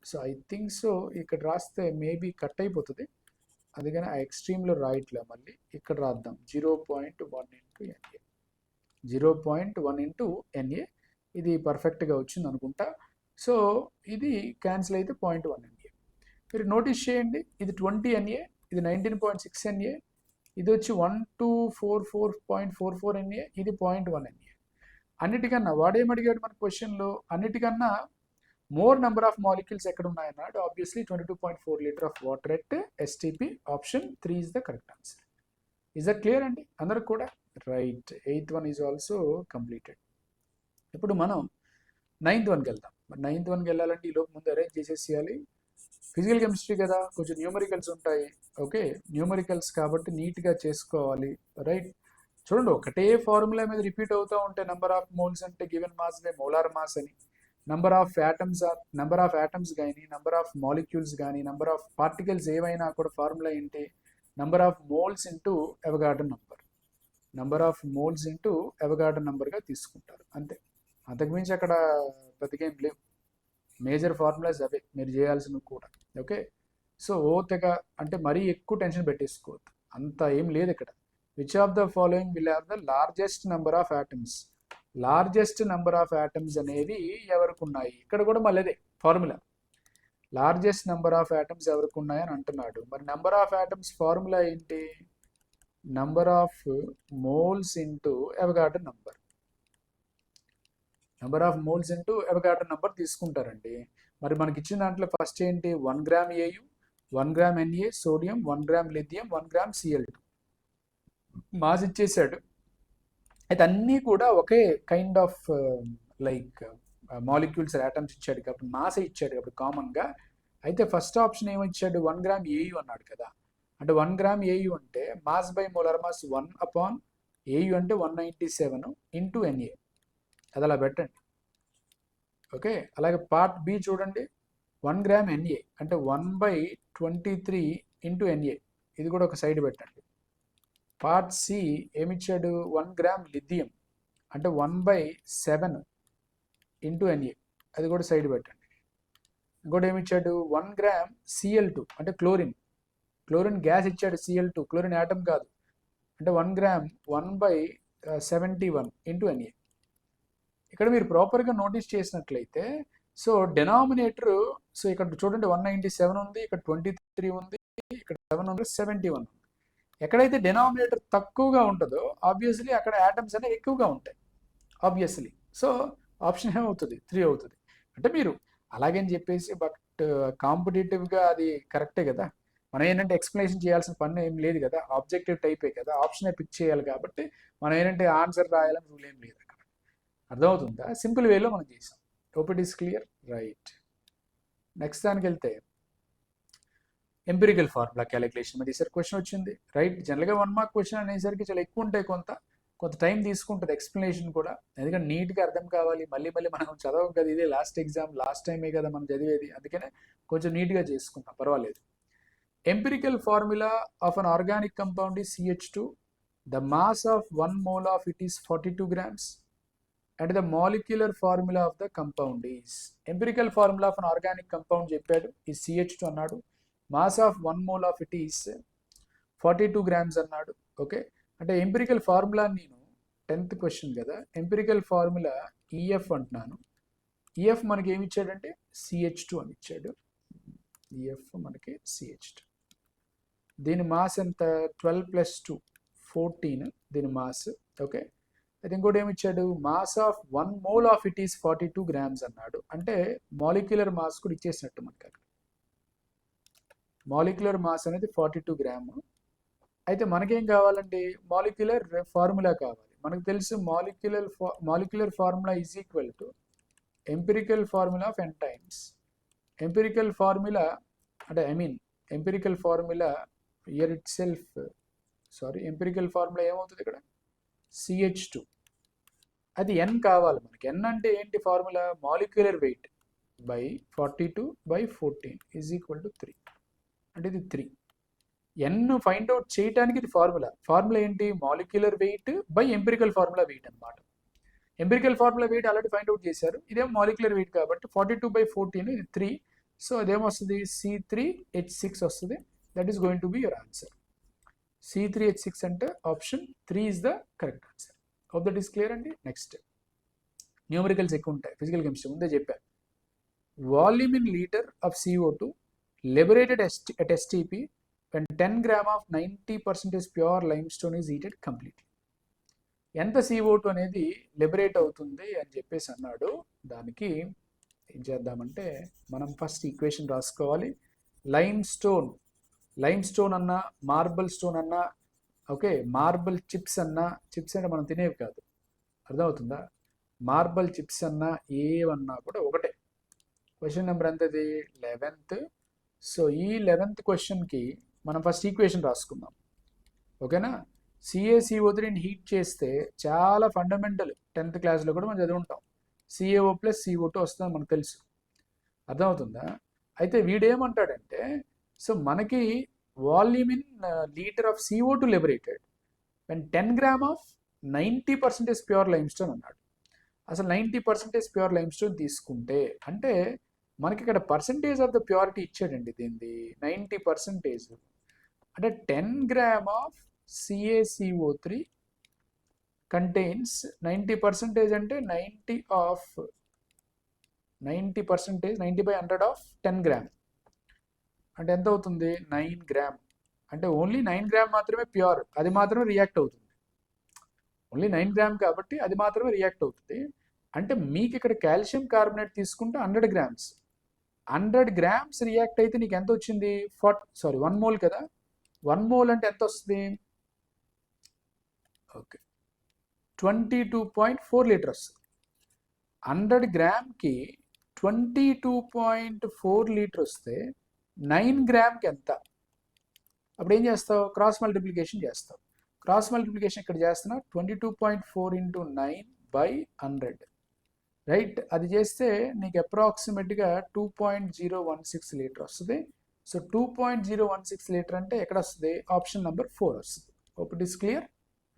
Speaker 1: So I think so ఇక్కడ రాస్తే మేబీ కట్ అయిపోతుంది, అందుకని ఆ ఎక్స్ట్రీమ్లో రాయట్లే, మళ్ళీ ఇక్కడ రాద్దాం 0.1 ఇంటూ NA. 0.1 ఇంటూ NA ఇది పర్ఫెక్ట్గా వచ్చింది అనుకుంటా. సో ఇది క్యాన్సిల్ అయితే 0.1 NA. మీరు నోటీస్ చేయండి, ఇది 20 NA, ఇది 19.6 NA, ఇది వచ్చి 1244.44 NA, ఇది 0.1 NA. అన్నిటికన్నా వాడేమడిగాడు మన క్వశ్చన్లో, అన్నిటికన్నా మోర్ నెంబర్ ఆఫ్ మాలిక్యూల్స్ ఎక్కడ ఉన్నాయన్నాడు. Obviously 22.4 litre of water at STP. Option 3 is the correct answer. Is that clear అండి అందరికి కూడా? Right, 8th one is also completed. ఇప్పుడు మనం 9th వన్కి వెళ్దాం. 9th వన్కి వెళ్ళాలంటే ఈ లోపు ముందు అరేంజ్ చేసేసేయాలి. ఫిజికల్ కెమిస్ట్రీ కదా, కొంచెం న్యూమరికల్స్ ఉంటాయి. ఓకే, న్యూమరికల్స్ కాబట్టి నీట్గా చేసుకోవాలి. రైట్, చూడండి ఒకటే ఫార్ములా మీద రిపీట్ అవుతూ ఉంటే నెంబర్ ఆఫ్ మోల్స్ అంటే given mass by molar mass అని, నెంబర్ ఆఫ్ యాటమ్స్ కానీ, నెంబర్ ఆఫ్ మాలిక్యూల్స్ కానీ, నెంబర్ ఆఫ్ పార్టికల్స్ ఏవైనా కూడా ఫార్ములా ఏంటి, number of moles into Avogadro number. Number of moles into Avogadro నంబర్గా తీసుకుంటారు అంతే. అంతకుమించి అక్కడ పెద్దగేం లేవు. మేజర్ ఫార్ములాస్ అవే మీరు చేయాల్సినవి కూడా. ఓకే, సో తెగ అంటే మరీ ఎక్కువ టెన్షన్ పెట్టేసుకోవద్దు, అంత ఏం లేదు ఇక్కడ. Which of the following will have the largest number of atoms. Largest number of atoms అనేవి ఎవరికి ఉన్నాయి, ఇక్కడ కూడా మళ్ళీ అదే formula. Largest number of atoms ఎవరికి ఉన్నాయని అంటున్నాడు. మరి నెంబర్ ఆఫ్ యాటమ్స్ ఫార్ములా ఏంటి, number of moles into Avogadro number. Number of moles into Avogadro number తీసుకుంటారండి. మరి మనకి ఇచ్చిన దాంట్లో ఫస్ట్ ఏంటి, 1 gram AU, 1 gram NA sodium, 1 gram lithium, 1 gram Cl2 mass ఇచ్చేసాడు. అయితే అన్నీ కూడా ఒకే kind of like molecules atoms ఇచ్చాడు కాబట్టి మాస్ ఇచ్చాడు కాబట్టి కామన్గా. అయితే ఫస్ట్ ఆప్షన్ ఏమిచ్చాడు, 1 గ్రామ్ AU అన్నాడు కదా. అంటే 1 గ్రామ్ AU అంటే mass by molar mass 1/AU అంటే 197 ఇంటూ NA. అది అలా పెట్టండి. ఓకే, అలాగే పార్ట్ B చూడండి, 1 గ్రామ్ NA అంటే 1/23 ఇంటూ NA. ఇది కూడా ఒక సైడ్ పెట్టండి. పార్ట్ C ఏమిచ్చాడు, 1 గ్రామ్ లిథియం అంటే 1/7 ఇంటూ NA. అది కూడా సైడ్ పెట్టండి. ఇంకోటి ఏమిచ్చాడు, 1 గ్రామ్ Cl2 అంటే క్లోరిన్ గ్యాస్ ఇచ్చాడు. Cl2 క్లోరిన్ యాటమ్ కాదు. అంటే 1 గ్రామ్ 1/71 ఇంటూ NA. ఇక్కడ మీరు ప్రాపర్గా నోటీస్ చేసినట్లయితే సో డెనామినేటర్, సో ఇక్కడ చూడండి 197 ఉంది, ఇక్కడ 23 ఉంది, ఇక్కడ 7 ఉంది, 71 ఉంది. ఎక్కడైతే డెనామినేటర్ తక్కువగా ఉంటుందో ఆబ్వియస్లీ అక్కడ యాటమ్స్ అనేవి ఎక్కువగా ఉంటాయి ఆబ్వియస్లీ. సో ఆప్షన్ ఏమవుతుంది, 3 అవుతుంది. అంటే మీరు అలాగని చెప్పేసి బట్ కాంపిటేటివ్గా అది కరెక్టే కదా. మనం ఏంటంటే ఎక్స్ప్లెనేషన్ చేయాల్సిన పని ఏం లేదు కదా, ఆబ్జెక్టివ్ టైపే కదా, ఆప్షనే పిక్ చేయాలి కాబట్టి మనం ఏంటంటే ఆన్సర్ రాయాలని రూల్ ఏం లేదు అక్కడ. అర్థమవుతుందా, సింపుల్ వేలో మనం చేసాం. Hope it is clear. Right, next దానికి వెళ్తే ఎంపిరికల్ ఫార్ములా క్యాలిక్యులేషన్ మీద ఈసారి క్వశ్చన్ వచ్చింది. రైట్, జనరల్గా 1 మార్క్ క్వశ్చన్ అనేసరికి చాలా ఎక్కువ ఉంటాయి, కొంత టైం తీసుకుంటుంది ఎక్స్ప్లెనేషన్ కూడా, ఎందుకంటే నీట్గా అర్థం కావాలి. మళ్ళీ మనం చదవం కదా, ఇదే లాస్ట్ ఎగ్జామ్, లాస్ట్ టైమే కదా మనం చదివేది, అందుకనే కొంచెం నీట్గా చేసుకుంటాం, పర్వాలేదు. Empirical formula of an organic compound is CH2. The mass of 1 mole of it is 42 grams. And the molecular formula of the compound is. Empirical formula of an organic compound చెప్పాడు, is CH2 అన్నాడు. Mass of 1 mole of it is 42 grams అన్నాడు. ఓకే, అంటే ఎంపిరికల్ ఫార్ములా నేను 10th క్వశ్చన్ కదా, ఎంపిరికల్ ఫార్ములా EF అంటున్నాను. EF మనకి ఏమి ఇచ్చాడంటే CH2 అని ఇచ్చాడు. EF మనకి CH2. దీని మాస్ ఎంత, 12 + 2 14 దీని మాస్. ఓకే, అయితే ఇంకోటి ఏమి ఇచ్చాడు, mass of 1 mole of it is 42 grams అన్నాడు. అంటే మాలిక్యులర్ మాస్ కూడా ఇచ్చేసినట్టు మనకి అక్కడ. మాలిక్యులర్ మాస్ అనేది 42 గ్రామ్. అయితే మనకేం కావాలండి, మాలిక్యులర్ ఫార్ములా కావాలి. మనకు తెలుసు molecular formula is equal to empirical formula of n times. Empirical formula అంటే empirical formula here itself, empirical formula ఏమవుతుంది ఇక్కడ, CH2 అది n కావాలి మనకి. n అంటే ఏంటి formula? Molecular weight by 42/14 is equal to 3. అంటే ఇది 3. n ఫైండ్ అవుట్ చేయడానికి ఇది ఫార్ములా ఏంటి? Molecular weight by empirical formula weight అనమాట. Empirical formula weight already find out చేశారు. ఇదేమో మాలిక్యులర్ వెయిట్ కాబట్టి 42/14 ఇది 3. సో అదేమొస్తుంది? C3H6 వస్తుంది. That is going to be your answer. C3H6 అంటే option 3 is the correct answer. Hope that is clear అండి. నెక్స్ట్ న్యూమరికల్స్ ఎక్కువ ఉంటాయి ఫిజికల్ కెమిస్ట్రీ, ముందే చెప్పాను. Volume in litre of CO2 liberated at STP when 10 gram of 90% pure limestone is heated completely. ఎంత CO2 అనేది లిబరేట్ అవుతుంది అని చెప్పేసి అన్నాడు. దానికి ఏం చేద్దామంటే మనం ఫస్ట్ ఈక్వేషన్ రాసుకోవాలి. లైమ్ స్టోన్ అన్నా మార్బుల్ స్టోన్ అన్నా ఓకే, మార్బుల్ చిప్స్ అన్నా, చిప్స్ అంటే మనం తినేవి కాదు, అర్థమవుతుందా? మార్బుల్ చిప్స్ అన్నా ఏవన్నా కూడా ఒకటే. Question number ఎంతది? 11th. సో ఈ 11th క్వశ్చన్కి మనం ఫస్ట్ ఈక్వేషన్ రాసుకుందాం, ఓకేనా? CaCO3ని హీట్ చేస్తే చాలా ఫండమెంటల్, 10th క్లాస్లో కూడా మనం చదువుంటాం. CaO + CO2 వస్తుంది మనకు తెలుసు, అర్థమవుతుందా? అయితే వీడేమంటాడంటే, సో మనకి volume in litre of CO2 liberated and 10 gram of 90% pure limestone అన్నాడు. అసలు 90% ప్యూర్ లైమ్స్టోన్ తీసుకుంటే అంటే మనకి ఇక్కడ పర్సంటేజ్ ఆఫ్ ద ప్యూరిటీ ఇచ్చాడండి దీనిది 90%. అంటే 10 gram ఆఫ్ CaCO3 కంటైన్స్ 90% అంటే 90/100 ఆఫ్ 10 gram అంటే ఎంత అవుతుంది? 9 gram. అంటే ఓన్లీ 9 gram మాత్రమే ప్యూర్, అది మాత్రమే రియాక్ట్ అవుతుంది. ఓన్లీ 9 gram కాబట్టి అది మాత్రమే రియాక్ట్ అవుతుంది. అంటే మీకు ఇక్కడ కాల్షియం కార్బోనేట్ తీసుకుంటే 100 grams, 100 grams రియాక్ట్ అయితే నీకు ఎంత వచ్చింది? 1 mole కదా. 1 mole అంటే ఎంత వస్తుంది? ఓకే, 22.4 లీటర్ వస్తుంది. 100 గ్రామ్కి 22.4 లీటర్ వస్తే 9 గ్రామ్కి ఎంత? అప్పుడు ఏం చేస్తావు? క్రాస్ మల్టిప్లికేషన్ చేస్తావు. క్రాస్ మల్టిప్లికేషన్ ఇక్కడ చేస్తున్నా 22.4 × 9/100, రైట్? అది చేస్తే నీకు అప్రాక్సిమేట్గా 2.016 లీటర్ వస్తుంది. సో 2.016 లీటర్ అంటే ఎక్కడ వస్తుంది? ఆప్షన్ నెంబర్ 4 వస్తుంది. Hope it is clear,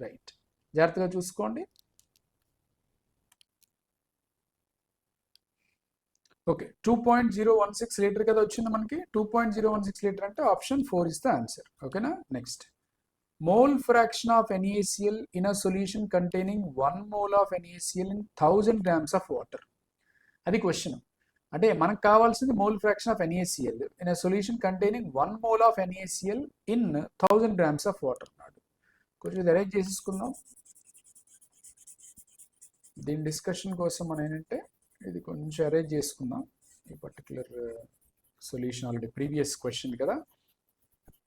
Speaker 1: right? జాగ్రత్తగా చూసుకోండి. ఓకే, 2.016 లీటర్ కదా వచ్చింది మనకి. 2.016 లీటర్ అంటే ఆప్షన్ 4 ఇస్ ద ఆన్సర్, ఓకేనా? Next, mole fraction of NaCl in a solution containing 1 mole of NaCl in 1000 grams of water. అది క్వశ్చన్. అంటే మనకు కావాల్సింది mole fraction of NaCl in a solution containing 1 mole of NaCl in 1000 grams of water అన్నాడు. కొంచెం ఇది అరేంజ్ చేసేసుకుందాం. దీని డిస్కషన్ కోసం మనం ఏంటంటే ఇది కొంచెం అరేంజ్ చేసుకుందాం. ఈ particular solution already previous question కదా.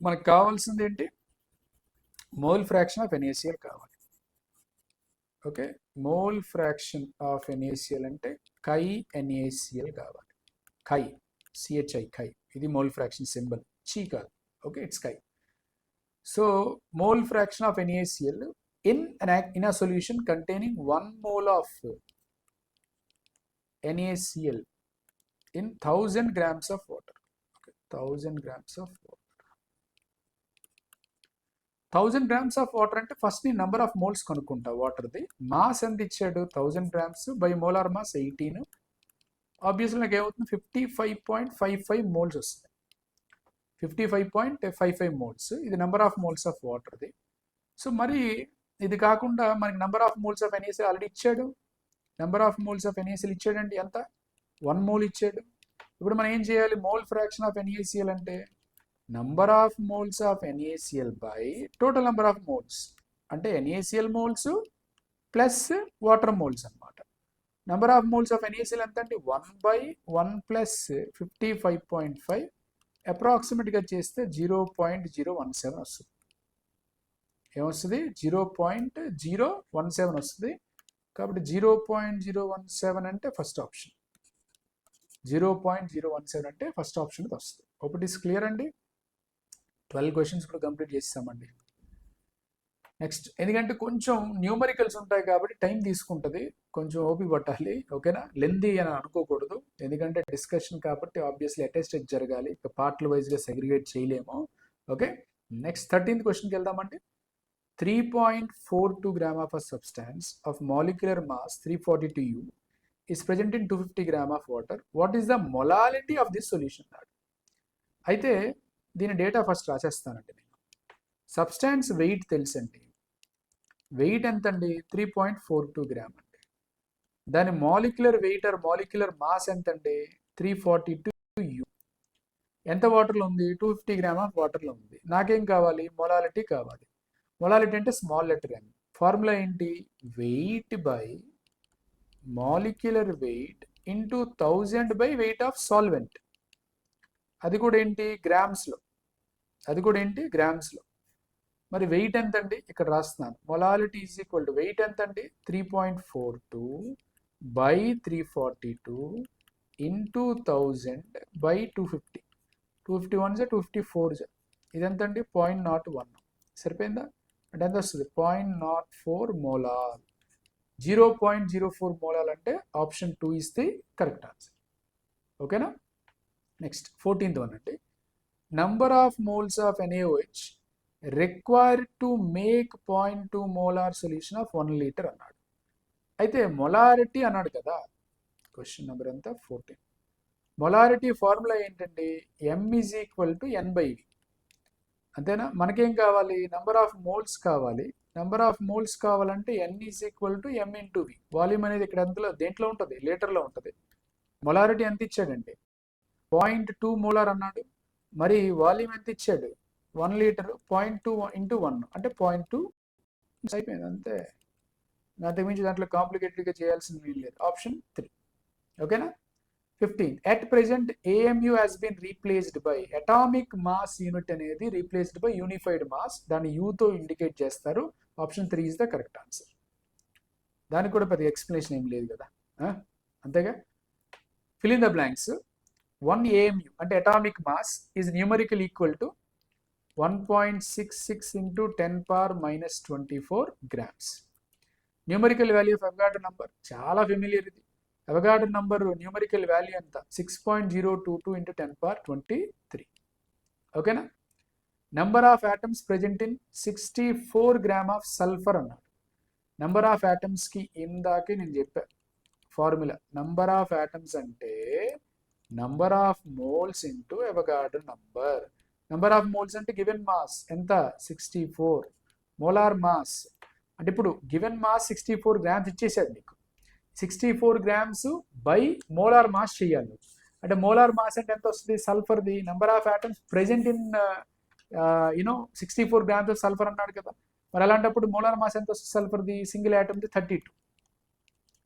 Speaker 1: మనకు కావాల్సింది ఏంటి? మోల్ ఫ్రాక్షన్ ఆఫ్ NaCl కావాలి. Okay, mole fraction of NaCl అంటే NaCl కావాలి. CHI కై, ఇది మోల్ ఫ్రాక్షన్ సింబల్, చీ కాదు. ఓకే, ఇట్స్ కై. So mole fraction of NaCl in a solution containing 1 mole of NaCl in 1000 grams of water. Okay, 1000 grams of water. 1000 grams of water అంటే ఫస్ట్ నీ నెంబర్ ఆఫ్ మోల్స్ కనుక్కుంటా. వాటర్ది మాస్ ఎంత ఇచ్చాడు? 1000 grams by molar mass 18. Obviously నాకు ఏమవుతుంది? 55.55 మోల్స్ వస్తుంది. 55.55 మోల్స్, ఇది నెంబర్ ఆఫ్ మోల్స్ ఆఫ్ వాటర్ది. సో మరి ఇది కాకుండా మనకి number of moles of NaCl already ఇచ్చాడు. Number of moles of NaCl ఇచ్చాడండి, ఎంత? 1 mole ఇచ్చాడు. ఇప్పుడు మనం ఏం చేయాలి? మోల్ ఫ్రాక్షన్ ఆఫ్ NaCl అంటే number of moles of NaCl by total number of moles, అంటే NaCl moles plus water moles అనమాట. Number of moles of NaCl ఎంత అంటే 1/1 ప్లస్ 55.5, అప్రాక్సిమేట్గా చేస్తే 0.017 వస్తుంది. ఏమొస్తుంది? 0.017 వస్తుంది. కాబట్టి 0.017 అంటే ఫస్ట్ ఆప్షన్. 0.017 అంటే ఫస్ట్ ఆప్షన్ వస్తుంది. ఒకటి ఇస్ క్లియర్ అండి. 12 క్వశ్చన్స్ కూడా కంప్లీట్ చేస్తామండి. నెక్స్ట్, ఎందుకంటే కొంచెం న్యూమరికల్స్ ఉంటాయి కాబట్టి టైం తీసుకుంటుంది, కొంచెం ఓపిక పట్టాలి. ఓకేనా, లెందీ అని అనుకోకూడదు, ఎందుకంటే డిస్కషన్ కాబట్టి ఆబ్వియస్లీ అటెస్టెడ్ జరగాలి, ఇక పార్ట్ల వైజ్గా సెగ్రిగేట్ చేయలేము. ఓకే, నెక్స్ట్ 13th క్వశ్చన్కి వెళ్దామండి. 3.42 gram of a substance of molecular mass 342 U is present in 250 gram of water. What is the molality of this solution? అయితే దీని డేటా ఫస్ట్ రాసేస్తానండి నేను. సబ్స్టాన్స్ వెయిట్ తెలుసండి, వెయిట్ ఎంతండి? 3.42 గ్రామ్ అండి. దాని molecular weight or molecular mass ఎంతండి? 342 U. ఎంత వాటర్లో ఉంది? 250 గ్రామ్ ఆఫ్ వాటర్లో ఉంది. నాకేం కావాలి? మొలాలిటీ కావాలి. మొలాలిటీ అంటే స్మాల్ లెటర్ ఎన్. ఫార్ములా ఏంటి? Weight by molecular weight into 1000 by weight of solvent. అది కూడా ఏంటి? గ్రామ్స్లో. అది కూడా ఏంటి? గ్రామ్స్లో. మరి వెయిట్ ఎంతండి? ఇక్కడ రాస్తున్నాను. Molality is equal to weight ఎంతండి? 3.42 బై 342 ఇంటూ 1000 బై 250. 251 254 ఇదెంతండి? 0.01. సరిపోయిందా? అంటే ఎంత వస్తుంది? 0.04 మోలార్. 0.04 మోలార్ అంటే option 2 is the correct answer. ఓకేనా. నెక్స్ట్ 14th వన్ అండి. Number of moles of NaOH required to make 0.2 molar solution of 1 litre అన్నాడు. అయితే మొలారిటీ అన్నాడు కదా, క్వశ్చన్ నెంబర్ ఎంత? 14. మొలారిటీ ఫార్ములా ఏంటండి? M is equal to N/V. అంతేనా? మనకేం కావాలి? నంబర్ ఆఫ్ మోల్స్ కావాలి. నంబర్ ఆఫ్ మోల్స్ కావాలంటే N is equal to M into V. Volume అనేది ఇక్కడ ఎంతలో? దేంట్లో ఉంటుంది? లీటర్లో ఉంటుంది. మొలారిటీ ఎంత ఇచ్చాడండి? 0.2 మోలార్ అన్నాడు. మరి వాల్యూమ్ ఎంత ఇచ్చాడు? 1 లీటర్. 0.2 ఇంటూ 1 అంటే 0.2 అయిపోయింది అంతే. అంతకుమించి దాంట్లో కాంప్లికేటెడ్గా చేయాల్సింది ఏం లేదు. ఆప్షన్ 3. ఓకేనా. 15. At present AMU has been replaced by atomic mass unit అనేది రీప్లేస్డ్ బై యూనిఫైడ్ మాస్. దాన్ని యూతో ఇండికేట్ చేస్తారు. Option 3 is the correct answer. దానికి కూడా పెద్ద ఎక్స్ప్లెనేషన్ ఏం లేదు కదా, అంతేగా. Fill in the blanks. 1 AMU అంటే atomic mass is numerical equal to 1.66 into 10⁻⁻24 grams. Numerical value of Avogadro number చాలా ఫెమిలియర్ ఇది. అవగాడ్రో నంబర్ న్యూమరికల్ వాల్యూ ఎంత? 6.022 ఇంటూ 10⁻23. ఓకేనా. Number of atoms present in 64 gram of sulphur అన్నాడు. నంబర్ ఆఫ్ ఆటమ్స్కి ఇందాకే నేను చెప్పా ఫార్ములా. నంబర్ ఆఫ్ ఆటమ్స్ అంటే number of moles into Avogadro number. Number of moles అంటే గివెన్ మాస్ ఎంత? 64. మోలార్ మాస్ అంటే ఇప్పుడు గివెన్ మాస్ 64 గ్రామ్స్ ఇచ్చేసాడు నీకు. 64 గ్రామ్స్ బై మోలార్ మాస్ చేయాలి. అంటే మోలార్ మాస్ అంటే ఎంత వస్తుంది? సల్ఫర్ది number of atoms present in 64 grams of sulphur అన్నాడు కదా. మరి అలాంటప్పుడు మోలార్ మాస్ ఎంత వస్తుంది? సల్ఫర్ది సింగిల్ ఆటమ్ది 32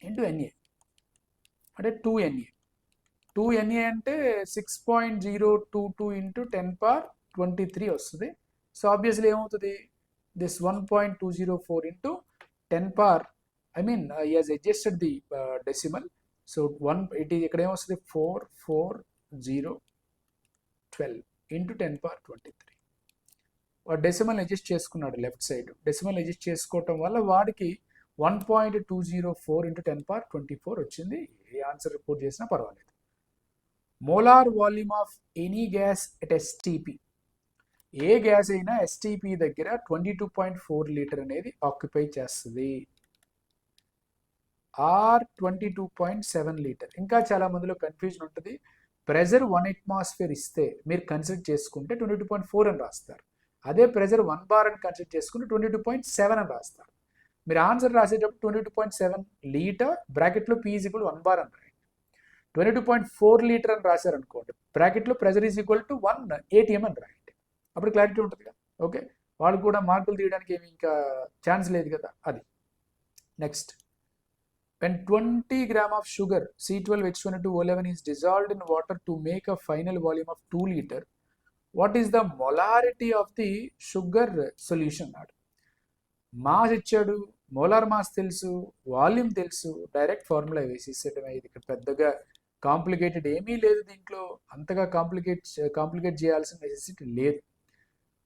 Speaker 1: ఇంటూ Na అంటే 2Na. 2Na అంటే 6.022 ఇంటూ 10⁻23 వస్తుంది. సో ఆబ్వియస్లీ ఏమవుతుంది? This 1.204 into 10 he has adjusted the decimal. So ఇక్కడ ఏమొస్తుంది? 44012 ఇంటూ 10⁻23. వాడు డెసిమల్ అడ్జస్ట్ చేసుకున్నాడు లెఫ్ట్ సైడ్. డెసిమల్ అడ్జస్ట్ చేసుకోవటం వల్ల వాడికి 1.204 ఇంటూ 10⁻24 వచ్చింది. ఏ ఆన్సర్ రిపోర్ట్ చేసినా పర్వాలేదు. Molar volume of any gas at STP. ఏ గ్యాస్ అయినా STP దగ్గర 22.4 లీటర్ అనేది ఆక్యుపై చేస్తుంది. Or 22.7 litre. ఇంకా చాలా మందిలో కన్ఫ్యూజన్ ఉంటుంది. ప్రెజర్ 1 atmosphere ఇస్తే మీరు కన్సిడర్ చేసుకుంటే 22.4 అని రాస్తారు. అదే ప్రెజర్ 1 bar అని కన్సిడర్ చేసుకుంటే 22.7 అని రాస్తారు. మీరు ఆన్సర్ రాసేటప్పుడు 22.7 లీటర్ బ్రాకెట్లో P ఈజ్ ఈక్వల్ 1 bar అని రాయండి. 22.4 లీటర్ అని రాశారనుకోండి, బ్రాకెట్లో pressure is equal to 1 ATM అని రాయండి. అప్పుడు క్లారిటీ ఉంటుంది కదా. ఓకే, వాళ్ళు కూడా మార్కులు తీయడానికి ఏమి ఇంకా ఛాన్స్ లేదు కదా. అది next. When 20 gram of sugar C12H22O11 is dissolved in water to make a final volume of 2 liter, what is the molarity of the sugar solution? Mass ఇచ్చాడు, మోలార్ మాస్ తెలుసు, వాల్యూమ్ తెలుసు, డైరెక్ట్ ఫార్ములా వేసేసేయడమే. ఇది ఇక్కడ పెద్దగా కాంప్లికేటెడ్ ఏమీ లేదు. దీంట్లో అంతగా కాంప్లికేట్ చేయాల్సిన నెసెసిటీ లేదు.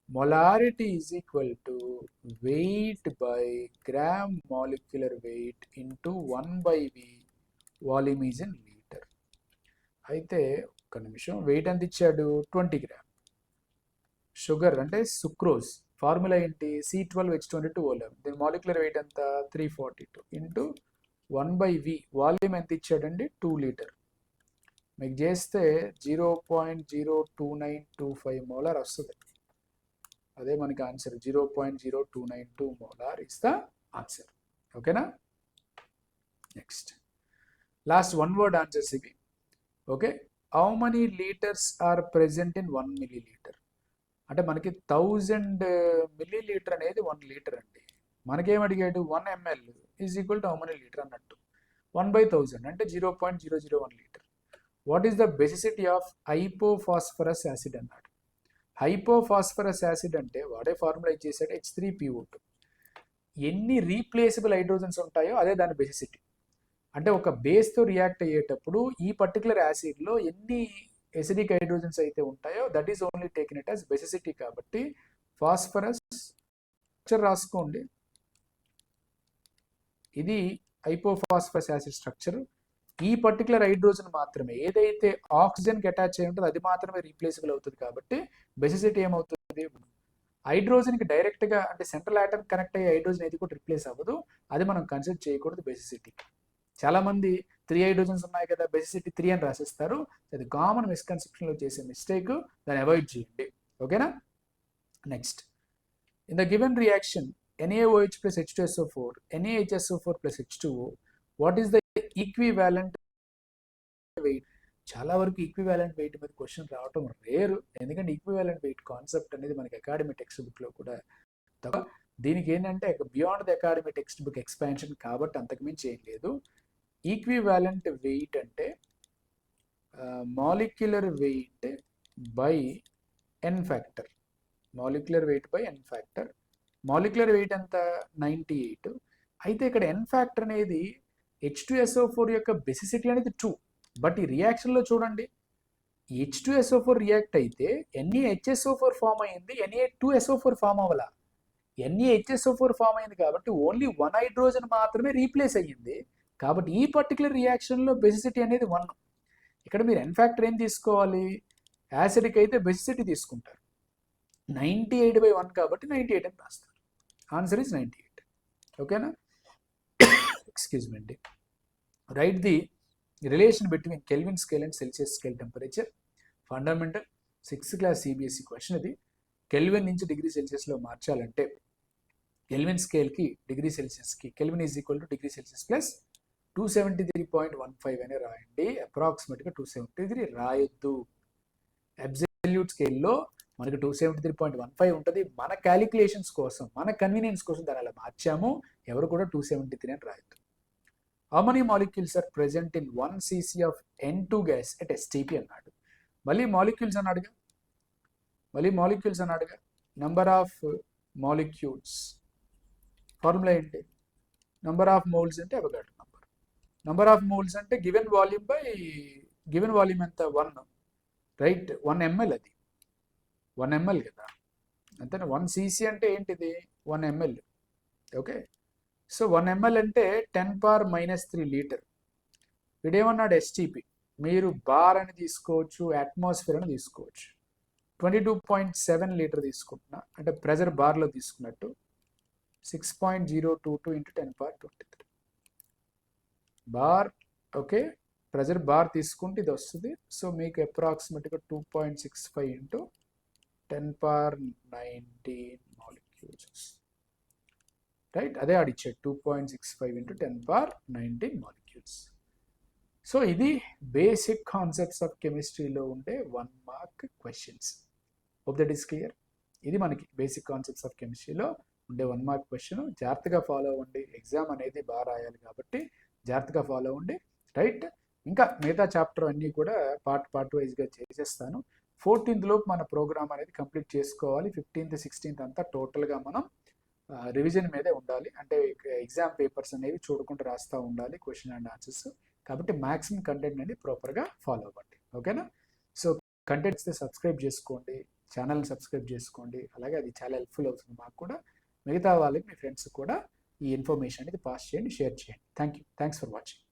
Speaker 1: Molarity is equal to weight by gram molecular weight into 1/V volume is in litre. అయితే ఒక్క నిమిషం, వెయిట్ ఎంత ఇచ్చాడు? 20 గ్రామ్. షుగర్ అంటే సుక్రోజ్, ఫార్ములా ఏంటి? C12H22O11. దీని మాలిక్యులర్ వెయిట్ ఎంత? 342 ఇంటూ 1/V వాల్యూమ్ ఎంత ఇచ్చాడండి? 2 లీటర్. మీకు చేస్తే 0.02925 మోలార్ వస్తుంది. అదే మనకి ఆన్సర్. 0.0292 మోలార్ ఇస్ ద ఆన్సర్. ఓకేనా? Next last one word answers ఇవి. Okay, how many litres are present in 1 milliliter? అంటే మనకి 1000 milliliter అనేది 1 లీటర్ అండి. మనకేం అడిగాడు? 1 ml is equal to how many litre అన్నట్టు. 1/1000 అంటే 0.001 litre. What is the basicity of hypophosphorous acid అన్నాడు. హైపోఫాస్ఫరస్ యాసిడ్ అంటే వాడే ఫార్ములా ఇచ్చేసాడు, H3PO2. ఎన్ని రీప్లేసబుల్ హైడ్రోజన్స్ ఉంటాయో అదే దాని బెసిసిటీ. అంటే ఒక బేస్తో రియాక్ట్ అయ్యేటప్పుడు ఈ పర్టికులర్ యాసిడ్లో ఎన్ని ఎసిడిక్ హైడ్రోజన్స్ అయితే ఉంటాయో that is only taken it as basicity. కాబట్టి ఫాస్ఫరస్ స్ట్రక్చర్ రాసుకోండి. ఇది హైపోఫాస్ఫరస్ యాసిడ్ స్ట్రక్చర్. ఈ పర్టికులర్ హైడ్రోజన్ మాత్రమే, ఏదైతే ఆక్సిజన్కి అటాచ్ అయి ఉంటుందో అది మాత్రమే రీప్లేసబుల్ అవుతుంది. కాబట్టి బెసిసిటీ ఏమవుతుంది? హైడ్రోజన్కి డైరెక్ట్గా అంటే సెంట్రల్ ఆటమ్ కనెక్ట్ అయ్యే హైడ్రోజన్ ఏది కూడా రిప్లేస్ అవ్వదు. అది మనం కన్సిడర్ చేయకూడదు బెసిసిటీ. చాలామంది 3 హైడ్రోజన్స్ ఉన్నాయి కదా, బెసిసిటీ 3 అని రాసిస్తారు. అది కామన్ మిస్కన్సెప్షన్లో చేసే మిస్టేక్, దాన్ని అవాయిడ్ చేయండి. ఓకేనా? Next, in the given reaction NaOH plus H2SO4, NaHSO4 plus H2O, what is the equivalent wait? చాలా వరకు ఈక్వివాలెంట్ వెయిట్ మీద క్వశ్చన్ రావటం రేరు, ఎందుకంటే ఈక్వివాలెంట్ వెయిట్ కాన్సెప్ట్ అనేది మనకి అకాడమీ టెక్స్ట్ బుక్లో కూడా తక్కువ. దీనికి ఏంటంటే beyond the academy text book expansion కాబట్టి అంతకుమించి ఏం లేదు. ఈక్వివాలెంట్ వెయిట్ అంటే molecular weight by N factor. Molecular weight by N factor. Molecular weight ఎంత? 98. అయితే ఇక్కడ N ఫ్యాక్టర్ అనేది H2SO4 యొక్క బెసిసిటీ అనేది 2. బట్ ఈ రియాక్షన్లో చూడండి, H2SO4 రియాక్ట్ అయితే NaHSO4 ఫామ్ అయింది, Na2SO4 ఫామ్ అవ్వాల. NaHSO4 ఫామ్ అయింది కాబట్టి ఓన్లీ 1 హైడ్రోజన్ మాత్రమే రీప్లేస్ అయ్యింది. కాబట్టి ఈ పర్టికులర్ రియాక్షన్లో బెసిసిటీ అనేది 1. ఇక్కడ మీరు N ఫ్యాక్టర్ ఏం తీసుకోవాలి? యాసిడ్కి అయితే బెసిసిటీ తీసుకుంటారు. 98/1 కాబట్టి 98 అని రాస్తారు. Answer is 98. ఓకేనా? ఎక్స్క్యూజ్ మీ అండి. Write the relation between Kelvin scale and Celsius scale temperature. Fundamental 6th class CBSE question ఇది. కెల్విన్ నుంచి డిగ్రీ సెల్సియస్లో మార్చాలంటే కెల్విన్ స్కేల్కి డిగ్రీ సెల్సియస్కి Kelvin is equal to degree Celsius plus 273.15 అని రాయండి. అప్రాక్సిమేట్గా 273 రాయొద్దు. అబ్సల్యూట్ స్కేల్లో మనకి 273.15 ఉంటుంది. మన క్యాలిక్యులేషన్స్ కోసం, మన కన్వీనియన్స్ కోసం దాని అలా మార్చాము. ఎవరు కూడా 273 అని రాయొద్దు. How many molecules are present in 1 cc of N2 gas at STP అన్నాడు. మళ్ళీ మాలిక్యూల్స్ అన్నాడుగా, నంబర్ ఆఫ్ మాలిక్యూల్స్ ఫార్ములా ఏంటి? నంబర్ ఆఫ్ మోల్స్ అంటే Avogadro number. Number of moles అంటే given volume by given volume ఎంత? 1, రైట్? 1 ml. అది 1 ml కదా, అంతేనా? 1 cc అంటే ఏంటిది? 1 ml. ఓకే, సో 1 ml అంటే 10⁻³ లీటర్. వీడేమన్నాడు? STP. మీరు బార్ అని తీసుకోవచ్చు, అట్మాస్ఫియర్ అని తీసుకోవచ్చు. 22.7 లీటర్ తీసుకుంటున్నా అంటే ప్రెజర్ బార్లో తీసుకున్నట్టు 6.022 × 10⁻23 బార్. ఓకే, ప్రెజర్ బార్ తీసుకుంటే ఇది వస్తుంది. సో మీకు అప్రాక్సిమేట్గా 2.65 × 10⁻19 మాలిక్యూల్స్, రైట్? అదే ఆడిచ్చాడు, 2.65 × 10⁻19 మాలిక్యూల్స్. సో ఇది బేసిక్ కాన్సెప్ట్స్ ఆఫ్ కెమిస్ట్రీలో ఉండే 1 mark questions. Hope that is clear. ఇది మనకి బేసిక్ కాన్సెప్ట్స్ ఆఫ్ కెమిస్ట్రీలో ఉండే 1 మార్క్ క్వశ్చన్. జాగ్రత్తగా ఫాలో అవ్వండి. ఎగ్జామ్ అనేది బాగా రాయాలి కాబట్టి జాగ్రత్తగా ఫాలో అవ్వండి, రైట్? ఇంకా మిగతా చాప్టర్ అన్నీ కూడా పార్ట్ వైజ్గా చేసేస్తాను. 14th లోపు మన ప్రోగ్రామ్ అనేది కంప్లీట్ చేసుకోవాలి. 15th, 16th అంతా టోటల్గా మనం రివిజన్ మీదే ఉండాలి. అంటే ఎగ్జామ్ పేపర్స్ అనేవి చూడకుండా రాస్తూ ఉండాలి, క్వశ్చన్ అండ్ ఆన్సర్స్. కాబట్టి మ్యాక్సిమం కంటెంట్ అనేది ప్రాపర్గా ఫాలో అవ్వండి. ఓకేనా? సో కంటెంట్ ఇస్తే సబ్స్క్రైబ్ చేసుకోండి, ఛానల్ని సబ్స్క్రైబ్ చేసుకోండి. అలాగే అది చాలా హెల్ప్ఫుల్ అవుతుంది మాకు కూడా. మిగతా వాళ్ళకి మీ ఫ్రెండ్స్ కూడా ఈ ఇన్ఫర్మేషన్ అనేది పాస్ చేయండి, షేర్ చేయండి. Thank you. Thanks for watching.